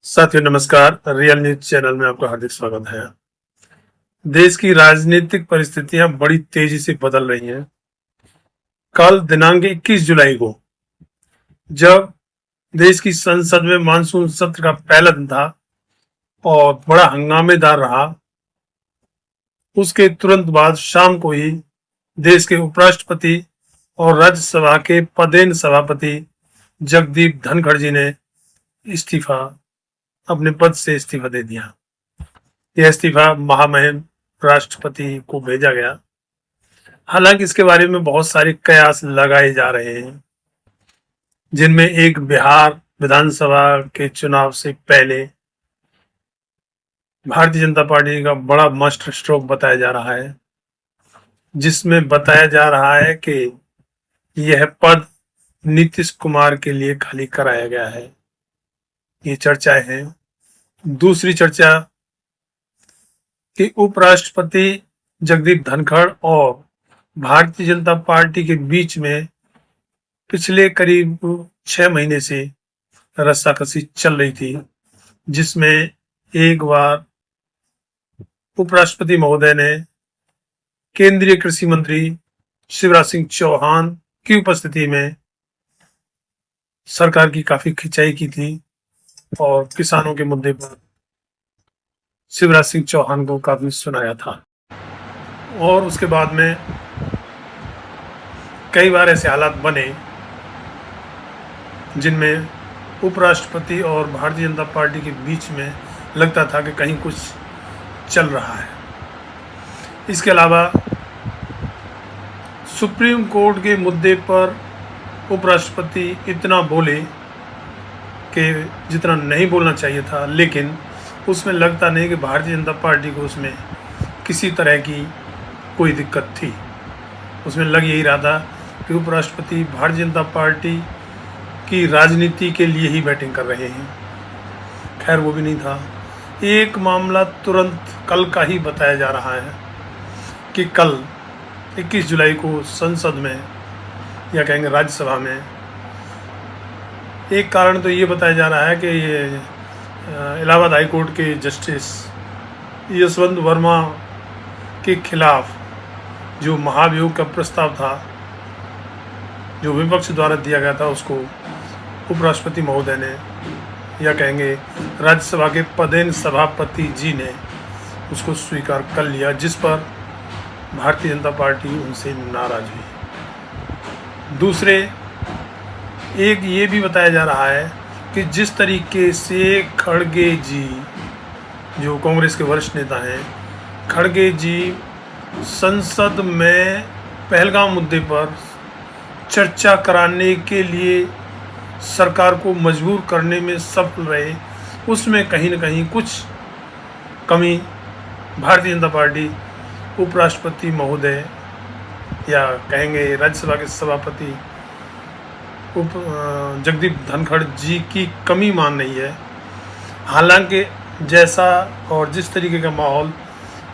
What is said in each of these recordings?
साथियों नमस्कार। Real news channel में आपका हार्दिक स्वागत है। देश की राजनीतिक परिस्थितियां बड़ी तेजी से बदल रही हैं। कल दिनांक 21 जुलाई को जब देश की संसद में मानसून सत्र का पहला दिन था और बड़ा हंगामेदार रहा, उसके तुरंत बाद शाम को ही देश के उपराष्ट्रपति और राज्यसभा के पदेन सभापति जगदीप धनखड़ जी ने अपने पद से इस्तीफा दे दिया। यह इस्तीफा महामहिम राष्ट्रपति को भेजा गया। हालांकि इसके बारे में बहुत सारे कयास लगाए जा रहे हैं, जिनमें एक बिहार विधानसभा के चुनाव से पहले भारतीय जनता पार्टी का बड़ा मास्टर स्ट्रोक बताया जा रहा है, जिसमें बताया जा रहा है कि यह पद नीतीश कुमार के लिए खाली कराया गया है। ये चर्चाएं हैं। दूसरी चर्चा कि उपराष्ट्रपति जगदीप धनखड़ और भारतीय जनता पार्टी के बीच में पिछले करीब 6 महीने से रस्साकसी चल रही थी, जिसमें एक बार उपराष्ट्रपति महोदय ने केंद्रीय कृषि मंत्री शिवराज सिंह चौहान की उपस्थिति में सरकार की काफी खिंचाई की थी और किसानों के मुद्दे पर शिवराज सिंह चौहान को काफी सुनाया था। और उसके बाद में कई बार ऐसे हालात बने जिनमें उपराष्ट्रपति और भारतीय जनता पार्टी के बीच में लगता था कि कहीं कुछ चल रहा है। इसके अलावा सुप्रीम कोर्ट के मुद्दे पर उपराष्ट्रपति इतना बोले कि जितना नहीं बोलना चाहिए था, लेकिन उसमें लगता नहीं कि भारतीय जनता पार्टी को उसमें किसी तरह की कोई दिक्कत थी। उसमें लग यही रहा था कि उपराष्ट्रपति भारतीय जनता पार्टी की राजनीति के लिए ही बैटिंग कर रहे हैं। खैर, वो भी नहीं था। एक मामला तुरंत कल का ही बताया जा रहा है कि कल 21 जुलाई को संसद में या कहेंगे राज्यसभा में एक कारण तो ये बताया जा रहा है कि ये इलाहाबाद हाई कोर्ट के जस्टिस यशवंत वर्मा के खिलाफ जो महाभियोग का प्रस्ताव था, जो विपक्ष द्वारा दिया गया था, उसको उपराष्ट्रपति महोदय ने या कहेंगे राज्यसभा के पदेन सभापति जी ने उसको स्वीकार कर लिया, जिस पर भारतीय जनता पार्टी उनसे नाराज हुई। दूसरे एक ये भी बताया जा रहा है कि जिस तरीके से खड़गे जी, जो कांग्रेस के वरिष्ठ नेता हैं, खड़गे जी संसद में पहलगाम मुद्दे पर चर्चा कराने के लिए सरकार को मजबूर करने में सफल रहे, उसमें कहीं न कहीं कुछ कमी भारतीय जनता पार्टी उपराष्ट्रपति महोदय या कहेंगे राज्यसभा के सभापति जगदीप धनखड़ जी की कमी मान रही है। हालांकि जैसा और जिस तरीके का माहौल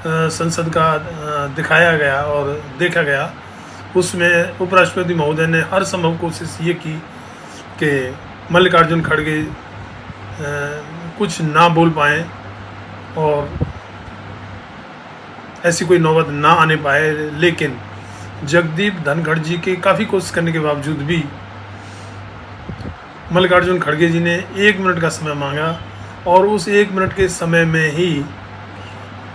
संसद का दिखाया गया और देखा गया, उसमें उपराष्ट्रपति महोदय ने हर संभव कोशिश ये की कि मल्लिकार्जुन खड़गे कुछ ना बोल पाएँ और ऐसी कोई नौबत ना आने पाए। लेकिन जगदीप धनखड़ जी के काफ़ी कोशिश करने के बावजूद भी मल्लिकार्जुन खड़गे जी ने 1 मिनट का समय मांगा और उस 1 मिनट के समय में ही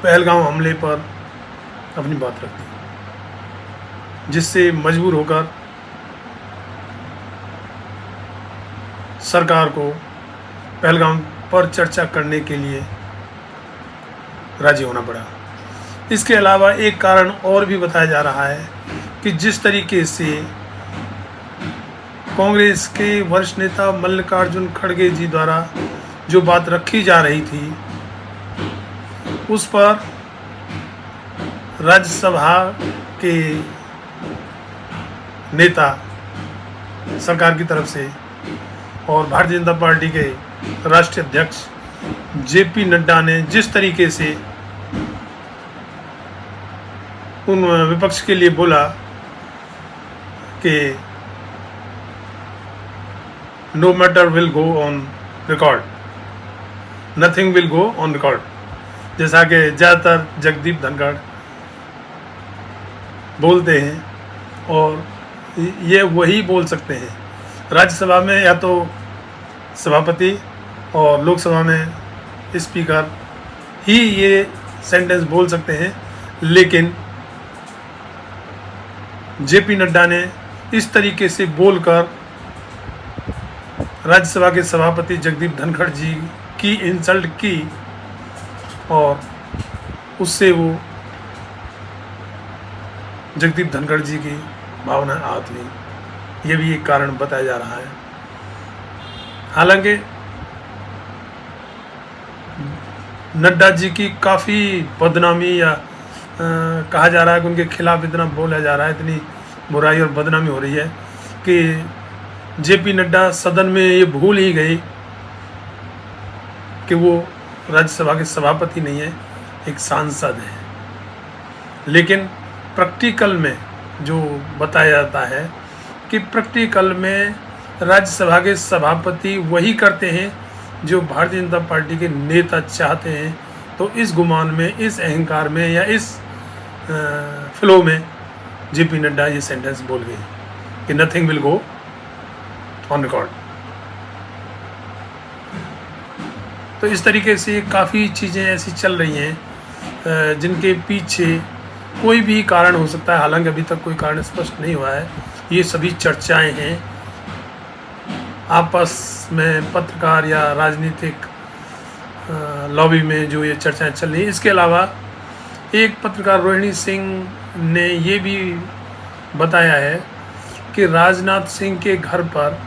पहलगाम हमले पर अपनी बात रख दी, जिससे मजबूर होकर सरकार को पहलगाम पर चर्चा करने के लिए राजी होना पड़ा। इसके अलावा एक कारण और भी बताया जा रहा है कि जिस तरीके से कांग्रेस के वरिष्ठ नेता मल्लिकार्जुन खड़गे जी द्वारा जो बात रखी जा रही थी, उस पर राज्यसभा के नेता सरकार की तरफ से और भारतीय जनता पार्टी के राष्ट्रीय अध्यक्ष जेपी नड्डा ने जिस तरीके से उन विपक्ष के लिए बोला कि no matter will go on record, nothing will go on record, जैसा कि ज़्यादातर जगदीप धनखड़ बोलते हैं। और ये वही बोल सकते हैं, राज्यसभा में या तो सभापति और लोकसभा में स्पीकर ही ये सेंटेंस बोल सकते हैं। लेकिन जेपी नड्डा ने इस तरीके से बोलकर राज्यसभा के सभापति जगदीप धनखड़ जी की इंसल्ट की और उससे वो जगदीप धनखड़ जी की भावना आहत हुई। ये भी एक कारण बताया जा रहा है। हालांकि नड्डा जी की काफ़ी बदनामी या कहा जा रहा है कि उनके खिलाफ इतना बोला जा रहा है, इतनी बुराई और बदनामी हो रही है कि जेपी नड्डा सदन में ये भूल ही गई कि वो राज्यसभा के सभापति नहीं है, एक सांसद है। लेकिन प्रैक्टिकल में जो बताया जाता है कि प्रैक्टिकल में राज्यसभा के सभापति वही करते हैं जो भारतीय जनता पार्टी के नेता चाहते हैं। तो इस गुमान में, इस अहंकार में या इस फ्लो में जेपी नड्डा ये सेंटेंस बोल गई कि nothing will go on record. तो इस तरीके से काफ़ी चीज़ें ऐसी चल रही हैं जिनके पीछे कोई भी कारण हो सकता है। हालांकि अभी तक कोई कारण स्पष्ट नहीं हुआ है। ये सभी चर्चाएं हैं आपस में, पत्रकार या राजनीतिक लॉबी में जो ये चर्चाएं चल रही हैं। इसके अलावा एक पत्रकार रोहिणी सिंह ने ये भी बताया है कि राजनाथ सिंह के घर पर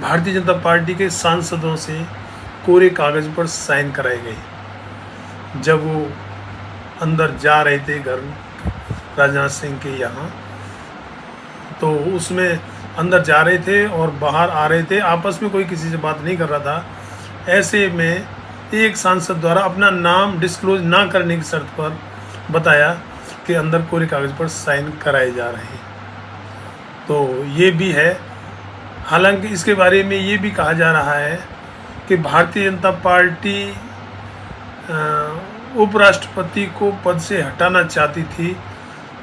भारतीय जनता पार्टी के सांसदों से कोरे कागज़ पर साइन कराए गए जब वो अंदर जा रहे थे घर राजनाथ सिंह के यहाँ। तो उसमें अंदर जा रहे थे और बाहर आ रहे थे, आपस में कोई किसी से बात नहीं कर रहा था। ऐसे में एक सांसद द्वारा अपना नाम डिस्क्लोज ना करने की शर्त पर बताया कि अंदर कोरे कागज़ पर साइन कराए जा रहे हैं। तो ये भी है। हालांकि इसके बारे में ये भी कहा जा रहा है कि भारतीय जनता पार्टी उपराष्ट्रपति को पद से हटाना चाहती थी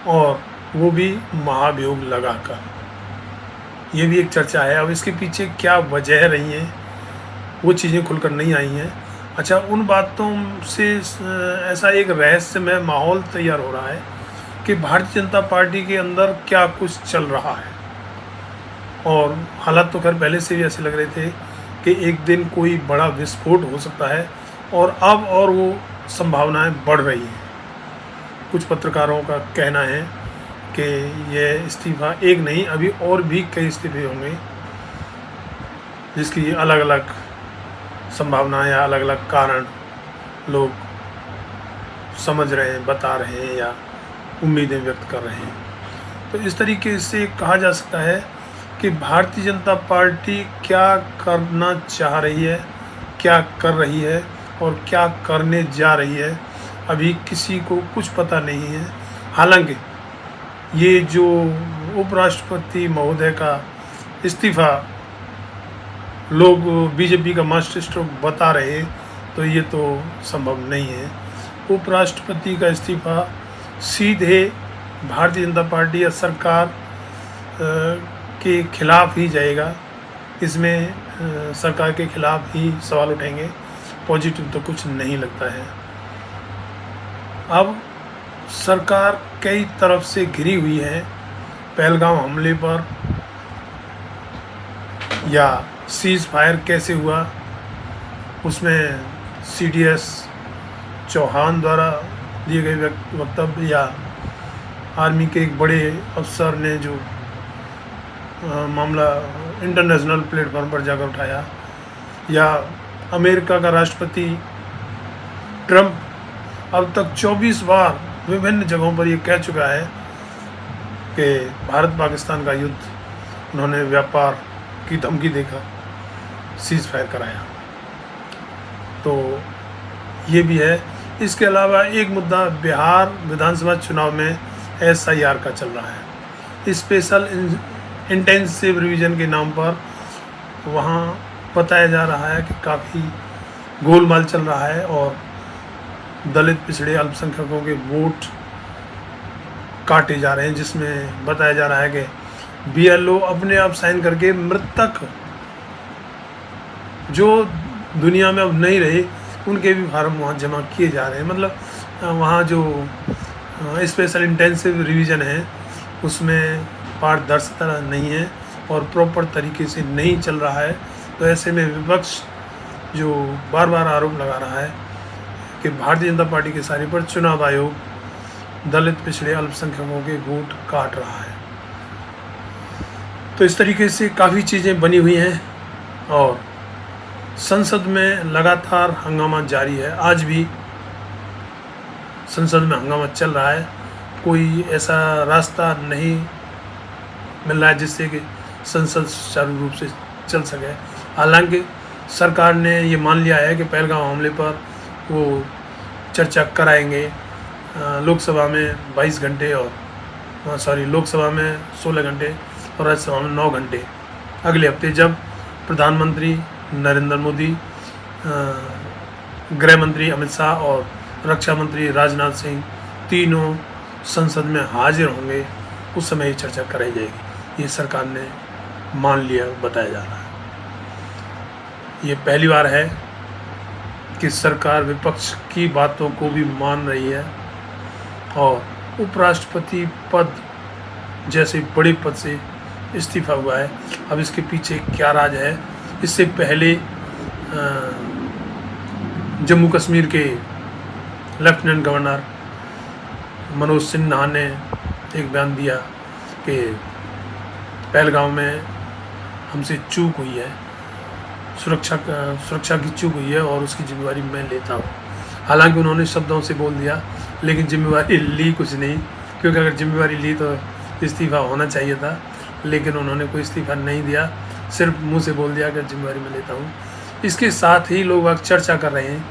और वो भी महाभियोग लगाकर। ये भी एक चर्चा है। अब इसके पीछे क्या वजह रही है वो चीज़ें खुलकर नहीं आई हैं। अच्छा, उन बातों से ऐसा एक रहस्यमय माहौल तैयार हो रहा है कि भारतीय जनता पार्टी के अंदर क्या कुछ चल रहा है। और हालात तो खैर पहले से भी ऐसे लग रहे थे कि एक दिन कोई बड़ा विस्फोट हो सकता है और अब और वो संभावनाएं बढ़ रही हैं। कुछ पत्रकारों का कहना है कि ये इस्तीफ़ा एक नहीं, अभी और भी कई इस्तीफे होंगे जिसकी अलग अलग संभावनाएं या अलग अलग कारण लोग समझ रहे हैं, बता रहे हैं या उम्मीदें व्यक्त कर रहे हैं। तो इस तरीके से कहा जा सकता है कि भारतीय जनता पार्टी क्या करना चाह रही है, क्या कर रही है और क्या करने जा रही है, अभी किसी को कुछ पता नहीं है। हालांकि ये जो उपराष्ट्रपति महोदय का इस्तीफ़ा लोग बीजेपी का मास्टर स्ट्रोक बता रहे, तो ये तो संभव नहीं है। उपराष्ट्रपति का इस्तीफ़ा सीधे भारतीय जनता पार्टी या सरकार के खिलाफ ही जाएगा। इसमें सरकार के खिलाफ ही सवाल उठेंगे, पॉजिटिव तो कुछ नहीं लगता है। अब सरकार कई तरफ से घिरी हुई है। पहलगाम हमले पर या सीज़ फायर कैसे हुआ, उसमें CDS चौहान द्वारा दिए गए वक्तव्य या आर्मी के एक बड़े अफसर ने जो मामला इंटरनेशनल प्लेटफॉर्म पर जाकर उठाया, या अमेरिका का राष्ट्रपति ट्रंप अब तक 24 बार विभिन्न जगहों पर ये कह चुका है कि भारत पाकिस्तान का युद्ध उन्होंने व्यापार की धमकी देकर सीज़ फायर कराया। तो ये भी है। इसके अलावा एक मुद्दा बिहार विधानसभा चुनाव में SIR का चल रहा है। स्पेशल इंटेंसिव रिवीजन के नाम पर वहाँ बताया जा रहा है कि काफ़ी गोलमाल चल रहा है और दलित पिछड़े अल्पसंख्यकों के वोट काटे जा रहे हैं, जिसमें बताया जा रहा है कि BLO अपने आप साइन करके मृतक जो दुनिया में अब नहीं रहे उनके भी फार्म वहाँ जमा किए जा रहे हैं। मतलब वहाँ जो स्पेशल इंटेंसिव रिवीजन है उसमें पारदर्शिता नहीं है और प्रॉपर तरीके से नहीं चल रहा है। तो ऐसे में विपक्ष जो बार बार आरोप लगा रहा है कि भारतीय जनता पार्टी के सारी पर चुनाव आयोग दलित पिछड़े अल्पसंख्यकों के वोट काट रहा है। तो इस तरीके से काफ़ी चीज़ें बनी हुई हैं और संसद में लगातार हंगामा जारी है। आज भी संसद में हंगामा चल रहा है। कोई ऐसा रास्ता नहीं मिल रहा है जिससे कि संसद सुचारू रूप से चल सके। हालांकि सरकार ने ये मान लिया है कि पहलगाम हमले पर वो चर्चा कराएंगे। लोकसभा में 22 घंटे और लोकसभा में 16 घंटे और राज्यसभा में 9 घंटे अगले हफ्ते, जब प्रधानमंत्री नरेंद्र मोदी, गृह मंत्री अमित शाह और रक्षा मंत्री राजनाथ सिंह तीनों संसद में हाजिर होंगे, उस समय ये चर्चा कराई जाएगी। ये सरकार ने मान लिया, बताया जा रहा है। ये पहली बार है कि सरकार विपक्ष की बातों को भी मान रही है और उपराष्ट्रपति पद जैसे बड़े पद से इस्तीफा हुआ है। अब इसके पीछे क्या राज है? इससे पहले जम्मू कश्मीर के लेफ्टिनेंट गवर्नर मनोज सिन्हा ने एक बयान दिया कि पहलगाम में हमसे चूक हुई है, सुरक्षा की चूक हुई है और उसकी जिम्मेवारी मैं लेता हूँ। हालांकि उन्होंने शब्दों से बोल दिया, लेकिन जिम्मेवारी ली कुछ नहीं, क्योंकि अगर जिम्मेवारी ली तो इस्तीफा होना चाहिए था, लेकिन उन्होंने कोई इस्तीफा नहीं दिया, सिर्फ मुंह से बोल दिया कि जिम्मेवारी मैं लेता हूँ। इसके साथ ही लोग अब चर्चा कर रहे हैं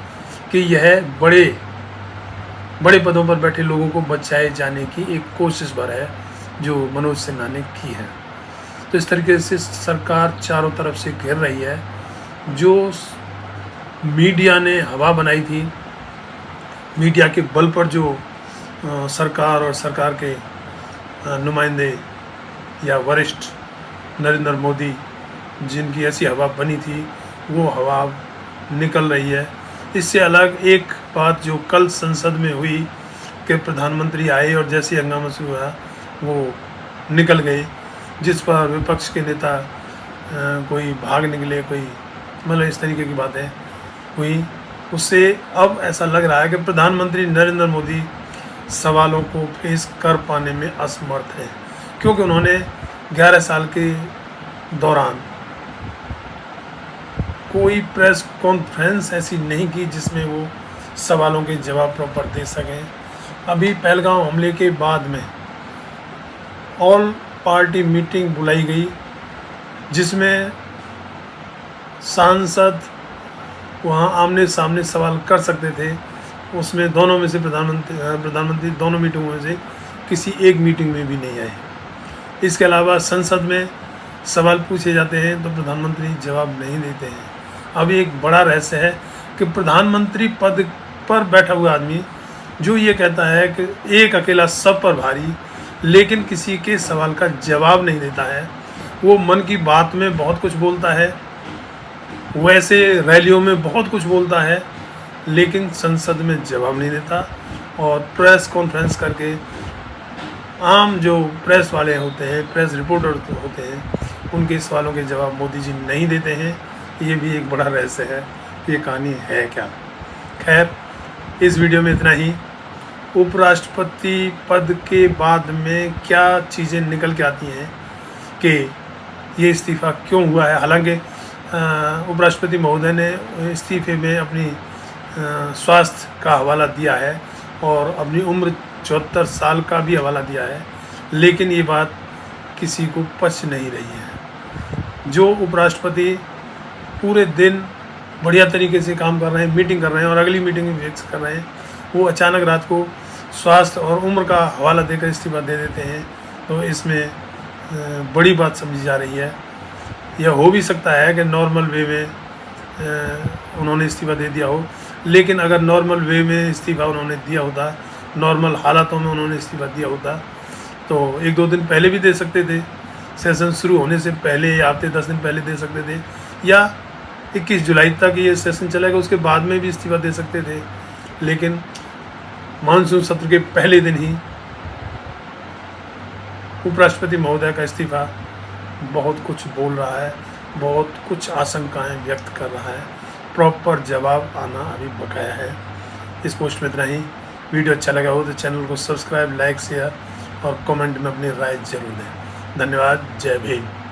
कि यह बड़े पदों पर बैठे लोगों को बचाए जाने की एक कोशिश भर है जो मनोज सिन्हा ने की है। तो इस तरीके से सरकार चारों तरफ से घेर रही है। जो मीडिया ने हवा बनाई थी, मीडिया के बल पर जो सरकार और सरकार के नुमाइंदे या वरिष्ठ नरेंद्र मोदी जिनकी ऐसी हवा बनी थी, वो हवा निकल रही है। इससे अलग एक बात जो कल संसद में हुई कि प्रधानमंत्री आए और जैसे हंगामा शुरू हुआ वो निकल गए, जिस पर विपक्ष के नेता कोई भाग निकले, कोई मतलब इस तरीके की बातें हुई। उससे अब ऐसा लग रहा है कि प्रधानमंत्री नरेंद्र मोदी सवालों को फेस कर पाने में असमर्थ हैं, क्योंकि उन्होंने 11 साल के दौरान कोई प्रेस कॉन्फ्रेंस ऐसी नहीं की जिसमें वो सवालों के जवाब प्रॉपर दे सकें। अभी पहलगाम हमले के बाद में ऑल पार्टी मीटिंग बुलाई गई, जिसमें सांसद वहाँ आमने सामने सवाल कर सकते थे। उसमें दोनों में से प्रधानमंत्री दोनों मीटिंगों में से किसी एक मीटिंग में भी नहीं आए। इसके अलावा संसद में सवाल पूछे जाते हैं तो प्रधानमंत्री जवाब नहीं देते हैं। अब एक बड़ा रहस्य है कि प्रधानमंत्री पद पर बैठा हुआ आदमी जो ये कहता है कि एक अकेला सब पर भारी, लेकिन किसी के सवाल का जवाब नहीं देता है। वो मन की बात में बहुत कुछ बोलता है, वैसे रैलियों में बहुत कुछ बोलता है, लेकिन संसद में जवाब नहीं देता। और प्रेस कॉन्फ्रेंस करके आम जो प्रेस वाले होते हैं, प्रेस रिपोर्टर होते हैं, उनके सवालों के जवाब मोदी जी नहीं देते हैं। ये भी एक बड़ा रहस्य है, ये कहानी है क्या। खैर, इस वीडियो में इतना ही। उपराष्ट्रपति पद के बाद में क्या चीज़ें निकल के आती हैं कि ये इस्तीफ़ा क्यों हुआ है। हालांकि उपराष्ट्रपति महोदय ने इस्तीफे में अपनी स्वास्थ्य का हवाला दिया है और अपनी उम्र 74 साल का भी हवाला दिया है, लेकिन ये बात किसी को पच नहीं रही है। जो उपराष्ट्रपति पूरे दिन बढ़िया तरीके से काम कर रहे हैं, मीटिंग कर रहे हैं और अगली मीटिंग में फिक्स कर रहे हैं, वो अचानक रात को स्वास्थ्य और उम्र का हवाला देकर इस्तीफा दे देते हैं, तो इसमें बड़ी बात समझी जा रही है। यह हो भी सकता है कि नॉर्मल वे में उन्होंने इस्तीफ़ा दे दिया हो, लेकिन अगर नॉर्मल वे में इस्तीफ़ा उन्होंने दिया होता, नॉर्मल हालातों में उन्होंने इस्तीफ़ा दिया होता, तो 1-2 दिन पहले भी दे सकते थे, सेशन शुरू होने से पहले या हफ्ते 10 दिन पहले दे सकते थे, या 21 जुलाई तक ये सेशन चलेगा उसके बाद में भी इस्तीफ़ा दे सकते थे। लेकिन मानसून सत्र के पहले दिन ही उपराष्ट्रपति महोदय का इस्तीफ़ा बहुत कुछ बोल रहा है, बहुत कुछ आशंकाएं व्यक्त कर रहा है। प्रॉपर जवाब आना अभी बकाया है। इस पोस्ट में इतना ही। वीडियो अच्छा लगा हो तो चैनल को सब्सक्राइब, लाइक, शेयर और कमेंट में अपनी राय जरूर दें। धन्यवाद। जय भीम।